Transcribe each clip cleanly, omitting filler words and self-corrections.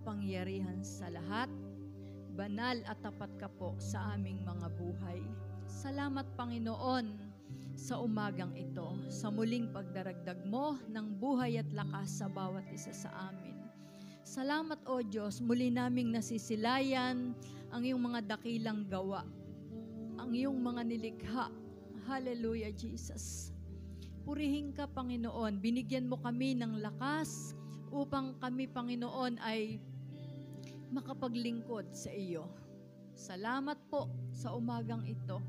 makapangyarihan sa lahat. Banal at tapat ka po sa aming mga buhay. Salamat, Panginoon, sa umagang ito, sa muling pagdaragdag mo ng buhay at lakas sa bawat isa sa amin. Salamat, O Diyos, muli naming nasisilayan ang iyong mga dakilang gawa, ang iyong mga nilikha. Hallelujah, Jesus. Purihin ka, Panginoon. Binigyan mo kami ng lakas upang kami, Panginoon, ay makapaglingkod sa iyo. Salamat po sa umagang ito.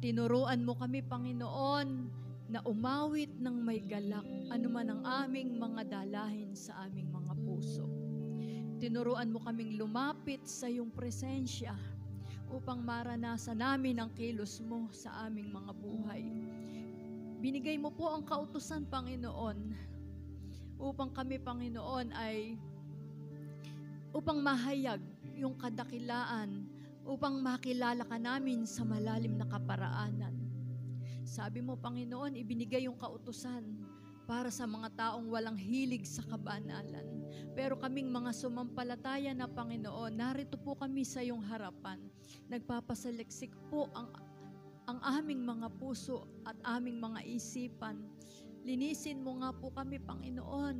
Tinuruan mo kami, Panginoon, na umawit ng may galak, anuman ang aming mga dalahin sa aming mga puso. Tinuruan mo kaming lumapit sa iyong presensya upang maranasan namin ang kilos mo sa aming mga buhay. Binigay mo po ang kautusan, Panginoon, upang kami, Panginoon, ay upang mahayag yung kadakilaan, upang makilala ka namin sa malalim na kaparaanan. Sabi mo, Panginoon, ibinigay yung kautusan para sa mga taong walang hilig sa kabanalan. Pero kaming mga sumampalataya na, Panginoon, narito po kami sa iyong harapan. Nagpapasaliksik po ang aming mga puso at aming mga isipan. Linisin mo nga po kami, Panginoon,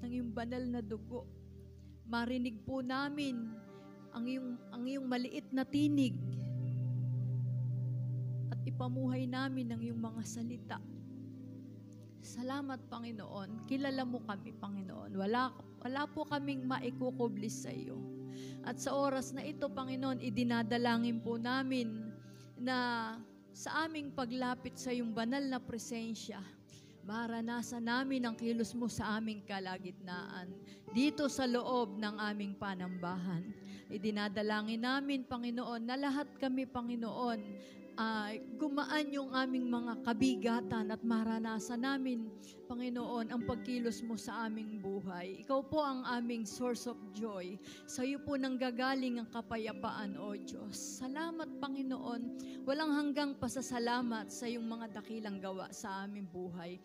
ng iyong banal na dugo. Marinig po namin ang iyong maliit na tinig at ipamuhay namin ang iyong mga salita. Salamat, Panginoon. Kilala mo kami, Panginoon. Wala po kaming maikukublis sa iyo. At sa oras na ito, Panginoon, idinadalangin po namin na sa aming paglapit sa iyong banal na presensya, maranasan namin ang kilos mo sa aming kalagitnaan, dito sa loob ng aming panambahan. Idinadalangin namin, Panginoon, na lahat kami, Panginoon, gumaan yung aming mga kabigatan at maranasan namin, Panginoon, ang pagkilos mo sa aming buhay. Ikaw po ang aming source of joy. Sa iyo po nanggagaling ang kapayapaan, O Diyos. Salamat, Panginoon. Walang hanggang pasasalamat sa iyong mga dakilang gawa sa aming buhay.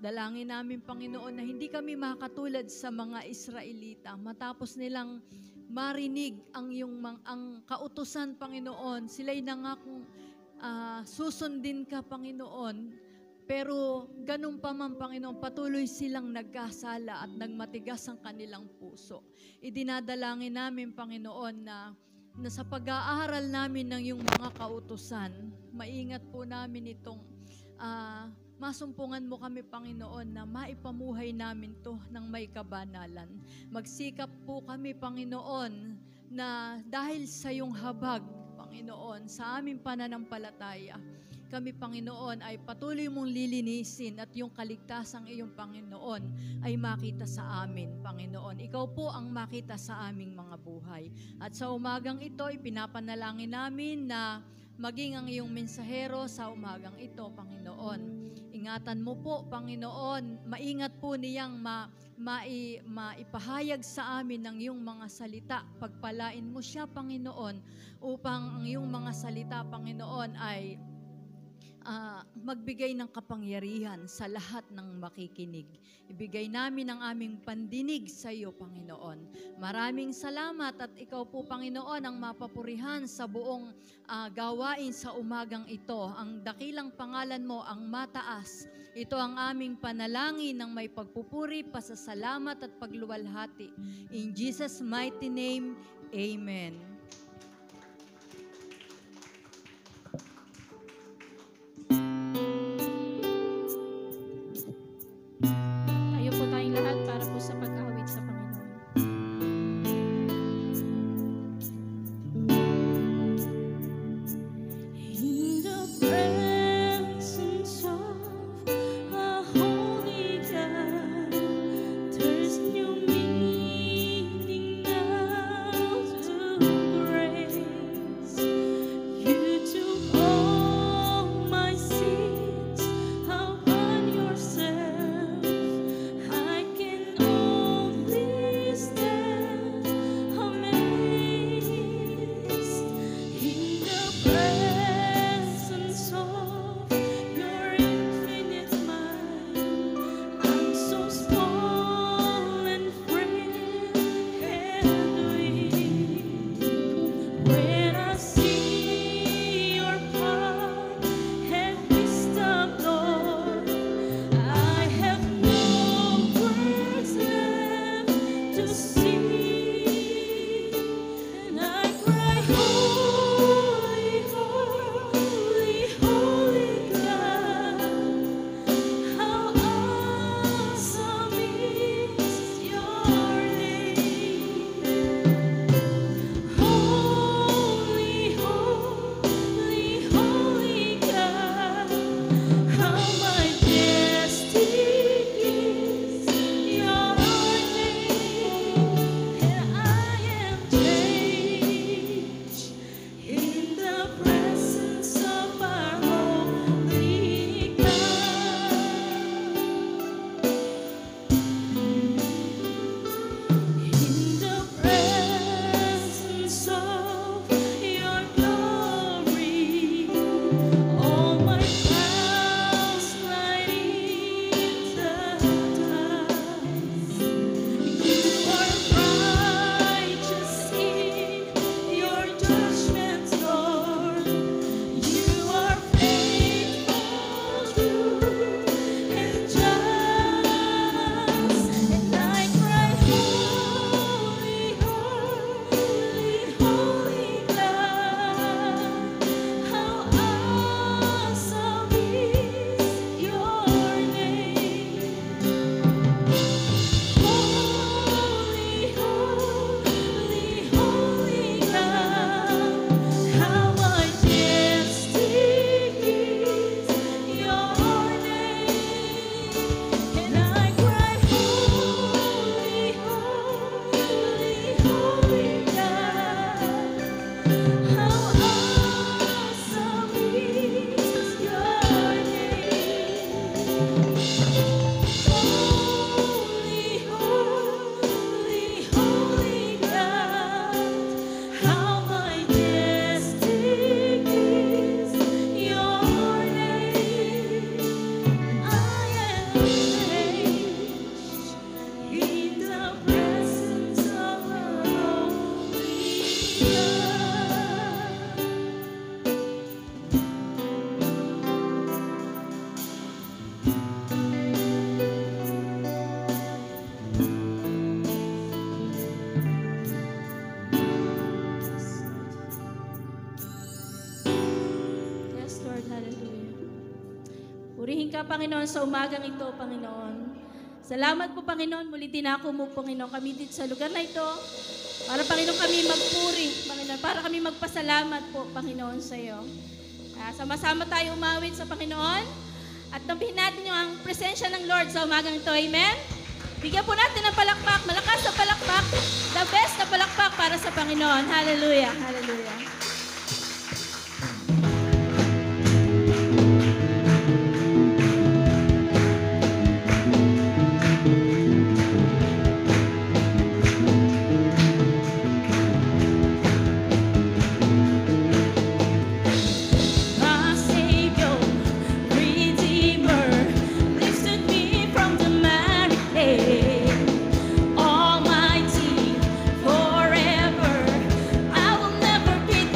Dalangin namin, Panginoon, na hindi kami makatulad sa mga Israelita. Matapos nilang marinig ang kautusan, Panginoon, sila'y nangakong susundin ka, Panginoon. Pero ganun pa man, Panginoon, patuloy silang nagkasala at nagmatigas ang kanilang puso. Idinadalangin namin, Panginoon, na sa pag-aaral namin ng iyong mga kautusan, maingat po namin itong masumpungan mo kami, Panginoon, na maipamuhay namin to ng may kabanalan. Magsikap po kami, Panginoon, na dahil sa iyong habag, Panginoon, sa aming pananampalataya, kami, Panginoon, ay patuloy mong lilinisin at yung kaligtasang iyong, Panginoon, ay makita sa amin, Panginoon. Ikaw po ang makita sa aming mga buhay. At sa umagang ito, ipinapanalangin namin na maging ang iyong mensahero sa umagang ito, Panginoon. Ingatan mo po, Panginoon, maingat po niyang maipahayag sa amin ang iyong mga salita. Pagpalain mo siya, Panginoon, upang ang iyong mga salita, Panginoon, ay magbigay ng kapangyarihan sa lahat ng makikinig. Ibigay namin ang aming pandinig sa iyo, Panginoon. Maraming salamat at ikaw po, Panginoon, ang mapapurihan sa buong gawain sa umagang ito. Ang dakilang pangalan mo ang mataas. Ito ang aming panalangin ng may pagpupuri, pasasalamat at pagluwalhati. In Jesus' mighty name, Amen. Tayo po tayong lahat para po sa pag-awit sa Panginoon. In the presence of a holy God, there's new meaning now to Purihin ka, Panginoon, sa umagang ito, Panginoon. Salamat po, Panginoon. Muli dinako mo, Panginoon, kami dito sa lugar na ito. Para, Panginoon, kami magpuri, Panginoon. Para kami magpasalamat po, Panginoon, sa iyo. Sama-sama tayo umawit sa Panginoon. At nabihin natin yung ang presensya ng Lord sa umagang ito. Amen? Bigyan po natin ng palakpak, malakas na palakpak, the best na palakpak para sa Panginoon. Hallelujah, hallelujah. Almighty, forever, I will never be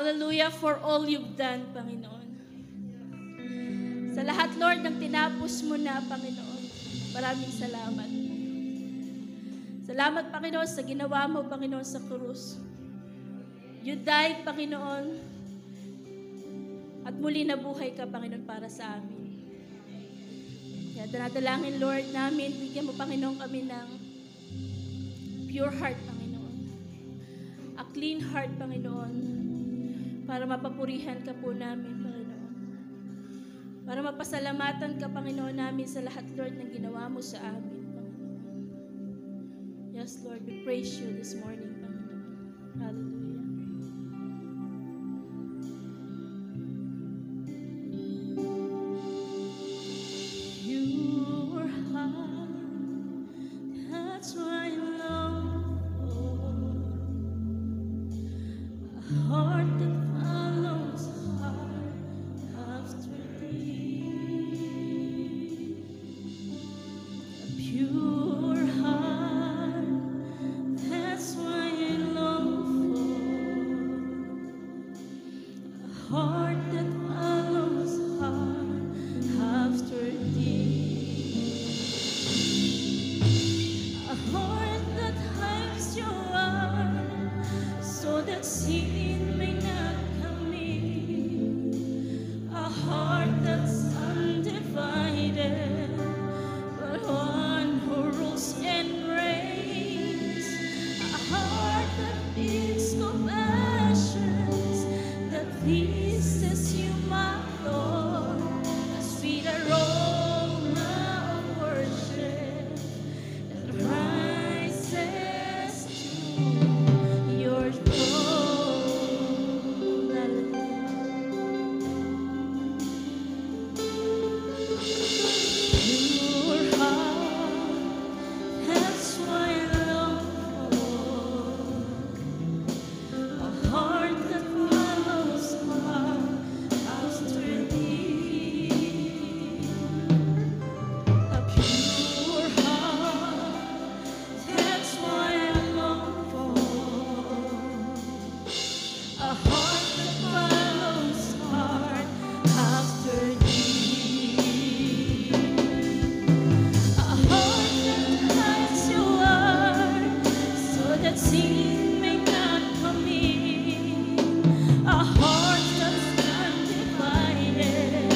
Hallelujah for all you've done, Panginoon. Sa lahat, Lord, ng tinapos mo na, Panginoon. Maraming salamat. Salamat, Panginoon, sa ginawa mo, Panginoon, sa krus. You died, Panginoon, at muli nabuhay ka, Panginoon, para sa amin. Kaya danadalangin, Lord, namin, bigyan mo, Panginoon, kami ng pure heart, Panginoon. A clean heart, Panginoon, para mapapurihan ka po namin, Panginoon. Para mapasalamatan ka, Panginoon, namin sa lahat, Lord, ng ginawa mo sa amin, Panginoon. Yes, Lord, we praise you this morning, Panginoon. Hallelujah. Your heart, that's why I long for. A heart that follows hard after thee. A pure heart, that's why I long for. A heart that follows hard after thee. A heart that hides your word, so that sin may not come in. A heart that's undivided, but one who rules and reigns. A heart that beats compassions, that pleases you, my Lord. A sweet aroma of worship that rises to your throne. Your heart, that's why I long for. A heart that follows hard after thee. A pure heart, that's why I long for. A heart that follows hard after thee. A heart that hides your word, so that sin may not come in. A heart that's undivided,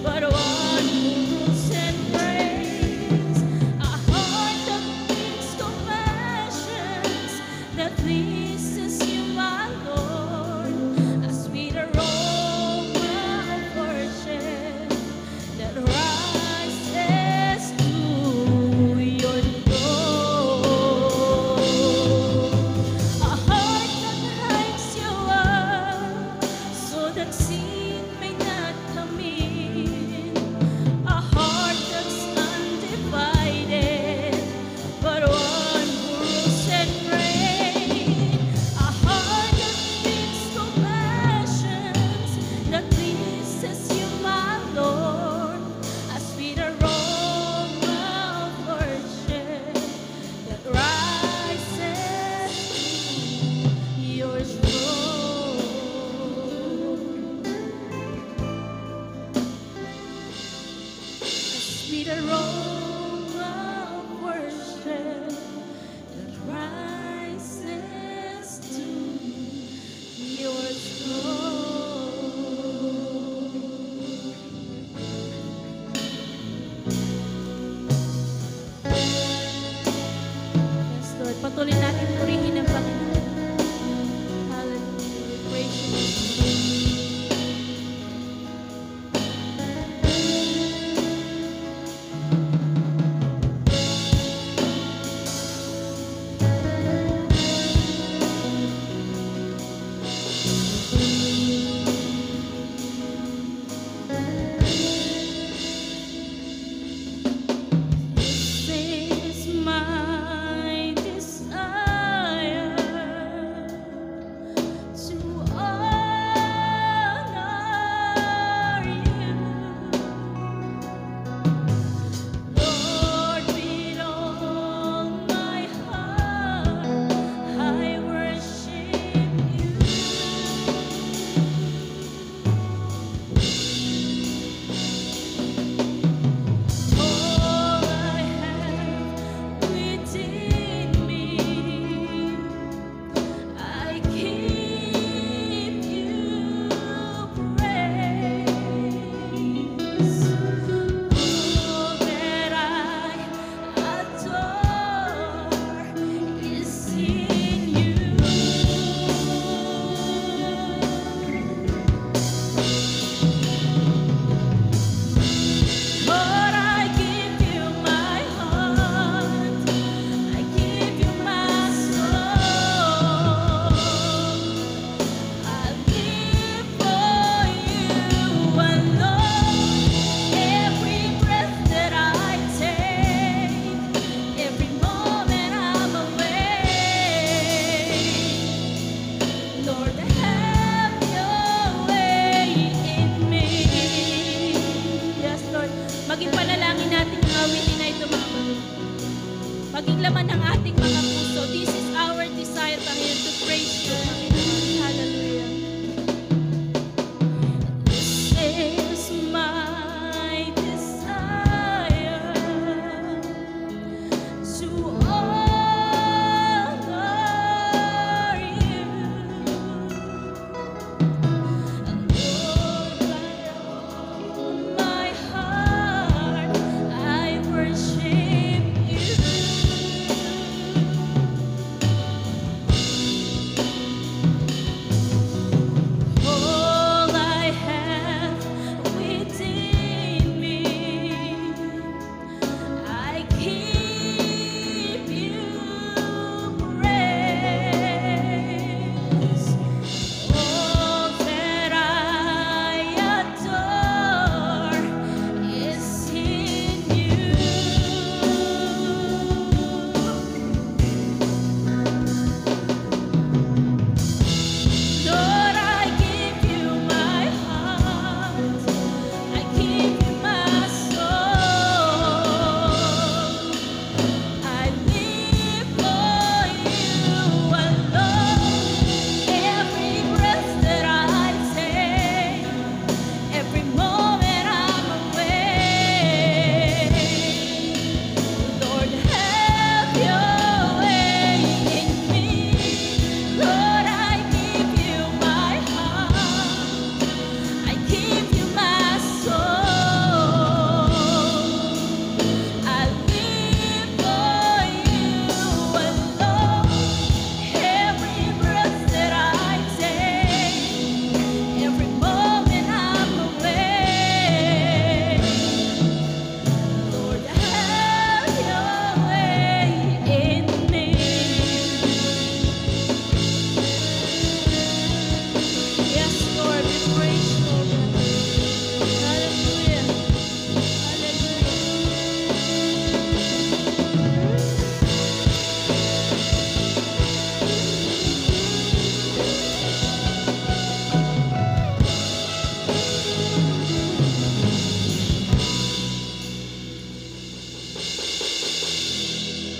but one who rules and reigns. A heart that beats compassions, that pleases you, my Lord. A sweet aroma of worship that rises to your throne. A heart that hides your word, so that sin may not come in. A heart that's undivided, but one who rules and reigns. A heart that beats compassions, that pleases you, my Lord. A sweet aroma of worship that rises to your throne. A sweet aroma of worship that rises to your throne. Yes, Lord. Patuloy natin purihin ang Panginoon. Hallelujah. Praise you, Lord.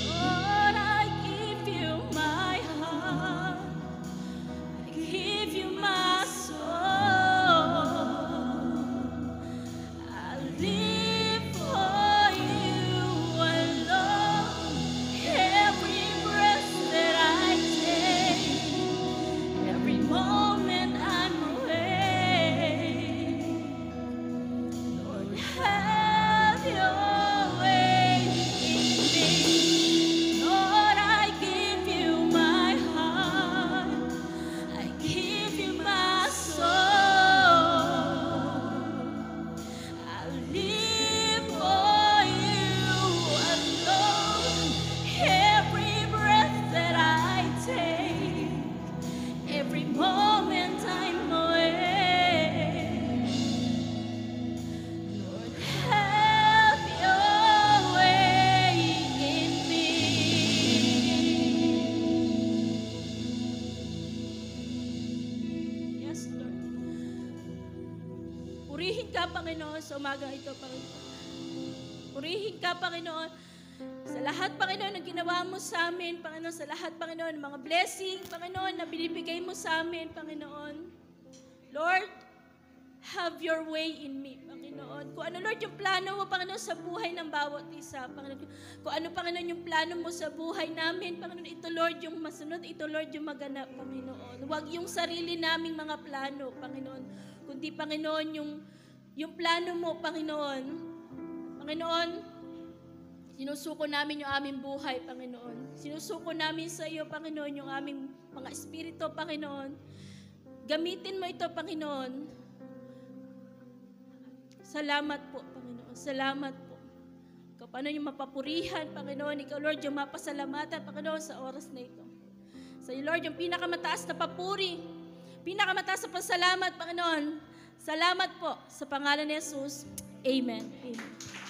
Lord, I give you my heart. I give you my soul. I live for you alone. Every breath that I take, every moment I'm awake. Lord, have your way in me. Lord, I give you my heart. I give you my soul. I live for you alone. Every breath that I take, every moment I'm awake. Lord, have your way in me. Yes, Lord. Purihin ka, Panginoon, sa umagang ito, Panginoon. Purihin ka, Panginoon, sa lahat, Panginoon, ng ginawa mo sa amin, Panginoon, sa lahat, Panginoon, ng mga blessing, Panginoon, na binibigay mo sa amin, Panginoon. Lord, have your way in me, Panginoon. Kung ano, Lord, yung plano mo, Panginoon, sa buhay ng bawat isa, Panginoon. Kung ano, Panginoon, yung plano mo sa buhay namin, Panginoon, ito, Lord, yung masunod, ito, Lord, yung maganap, Panginoon. Huwag yung sarili naming mga plano, Panginoon, kundi, Panginoon, yung plano mo, Panginoon. Panginoon, sinusuko namin yung aming buhay, Panginoon. Sinusuko namin sa iyo, Panginoon, yung aming mga espiritu, Panginoon. Gamitin mo ito, Panginoon. Salamat po, Panginoon. Salamat po. Ikaw, paano yung mapapurihan, Panginoon. Ikaw, Lord, yung mapasalamatan, Panginoon, sa oras na ito. Sa iyo, Lord, yung pinakamataas na papuri, pinakamataas na pasalamat, Panginoon. Salamat po sa pangalan ni Jesus. Amen. Amen.